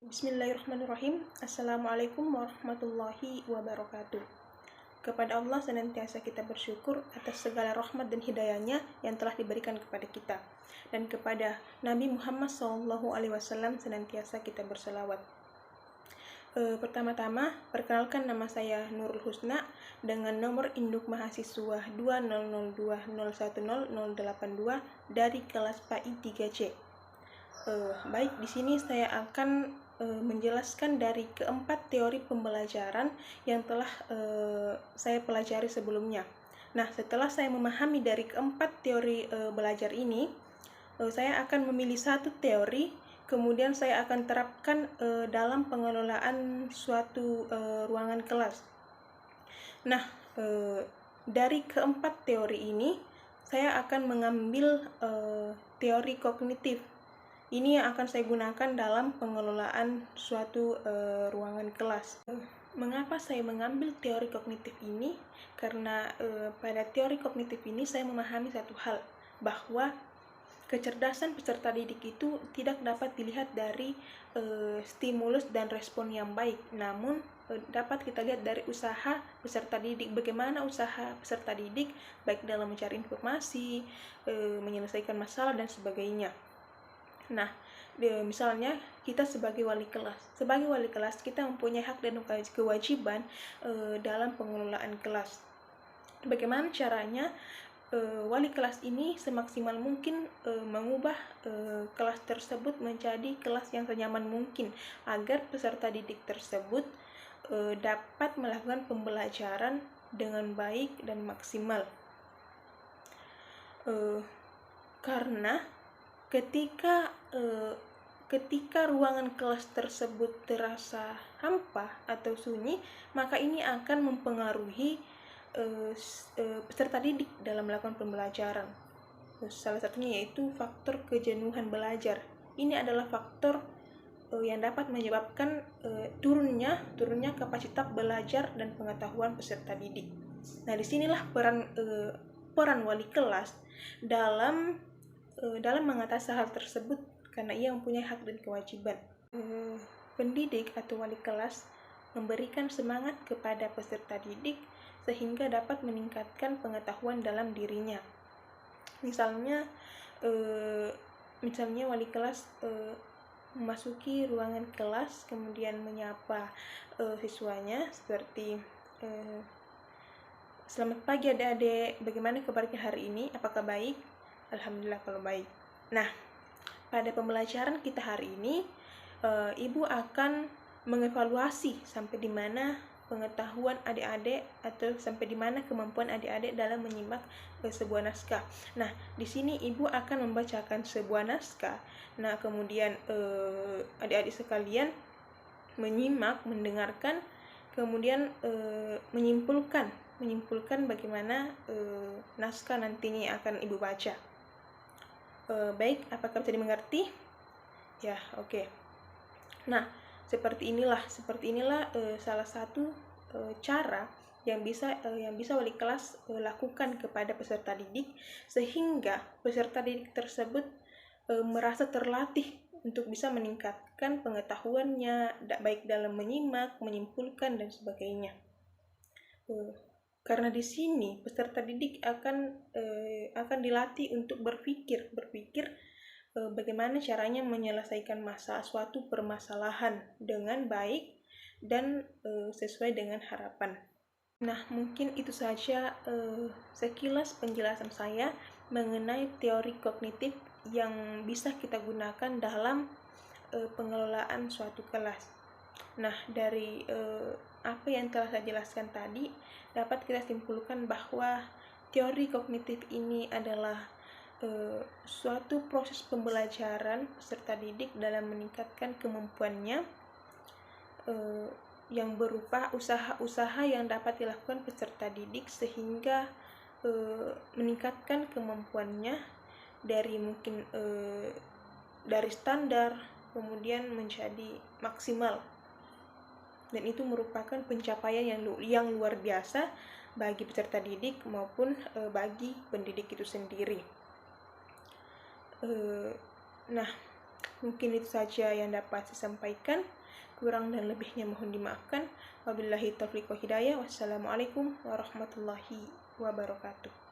Bismillahirrahmanirrahim. Assalamualaikum warahmatullahi wabarakatuh. Kepada Allah senantiasa kita bersyukur atas segala rahmat dan hidayahnya yang telah diberikan kepada kita. Dan kepada Nabi Muhammad SAW senantiasa kita berselawat. Pertama-tama, perkenalkan nama saya Nurul Husna dengan nomor induk mahasiswa 2002010082 dari kelas PAI 3C. Baik, di sini saya akan menjelaskan dari keempat teori pembelajaran yang telah saya pelajari sebelumnya. Nah, setelah saya memahami dari keempat teori belajar ini, saya akan memilih satu teori, kemudian saya akan terapkan dalam pengelolaan suatu ruangan kelas. Nah, dari keempat teori ini, saya akan mengambil teori kognitif. Ini yang akan saya gunakan dalam pengelolaan suatu ruangan kelas. Mengapa saya mengambil teori kognitif ini? Karena pada teori kognitif ini saya memahami satu hal, bahwa kecerdasan peserta didik itu tidak dapat dilihat dari stimulus dan respon yang baik, namun dapat kita lihat dari usaha peserta didik. Bagaimana usaha peserta didik baik dalam mencari informasi, menyelesaikan masalah, dan sebagainya. Nah, misalnya kita sebagai wali kelas kita mempunyai hak dan kewajiban dalam pengelolaan kelas. Bagaimana caranya wali kelas ini semaksimal mungkin mengubah kelas tersebut menjadi kelas yang senyaman mungkin agar peserta didik tersebut dapat melakukan pembelajaran dengan baik dan maksimal. Karena ketika ruangan kelas tersebut terasa hampa atau sunyi, maka ini akan mempengaruhi peserta didik dalam melakukan pembelajaran. Salah satunya yaitu faktor kejenuhan belajar. Ini adalah faktor yang dapat menyebabkan turunnya kapasitas belajar dan pengetahuan peserta didik. Nah, disinilah peran wali kelas dalam mengatasi hal tersebut, karena ia mempunyai hak dan kewajiban. Pendidik atau wali kelas memberikan semangat kepada peserta didik sehingga dapat meningkatkan pengetahuan dalam dirinya. Misalnya wali kelas memasuki ruangan kelas, kemudian menyapa siswanya seperti selamat pagi adik-adik, bagaimana kabarnya hari ini, apakah baik? Alhamdulillah kalau baik. Nah, pada pembelajaran kita hari ini, ibu akan mengevaluasi sampai di mana pengetahuan adik-adik atau sampai di mana kemampuan adik-adik dalam menyimak sebuah naskah. Nah, di sini ibu akan membacakan sebuah naskah. Nah, kemudian adik-adik sekalian menyimak, mendengarkan, kemudian menyimpulkan bagaimana naskah nantinya akan ibu baca. Baik, apakah bisa dimengerti? Ya, oke. Nah, seperti inilah salah satu cara yang bisa wali kelas lakukan kepada peserta didik, sehingga peserta didik tersebut merasa terlatih untuk bisa meningkatkan pengetahuannya baik dalam menyimak, menyimpulkan, dan sebagainya. Karena di sini peserta didik akan dilatih untuk berpikir bagaimana caranya menyelesaikan suatu permasalahan dengan baik dan sesuai dengan harapan. Nah, mungkin itu saja sekilas penjelasan saya mengenai teori kognitif yang bisa kita gunakan dalam pengelolaan suatu kelas. Nah, dari apa yang telah saya jelaskan tadi, dapat kita simpulkan bahwa teori kognitif ini adalah suatu proses pembelajaran peserta didik dalam meningkatkan kemampuannya yang berupa usaha-usaha yang dapat dilakukan peserta didik sehingga meningkatkan kemampuannya dari dari standar kemudian menjadi maksimal. Dan itu merupakan pencapaian yang luar biasa bagi peserta didik maupun bagi pendidik itu sendiri. Nah, Mungkin itu saja yang dapat saya sampaikan. Kurang dan lebihnya mohon dimaafkan. Wabillahi taufiq wa hidayah. Wassalamualaikum warahmatullahi wabarakatuh.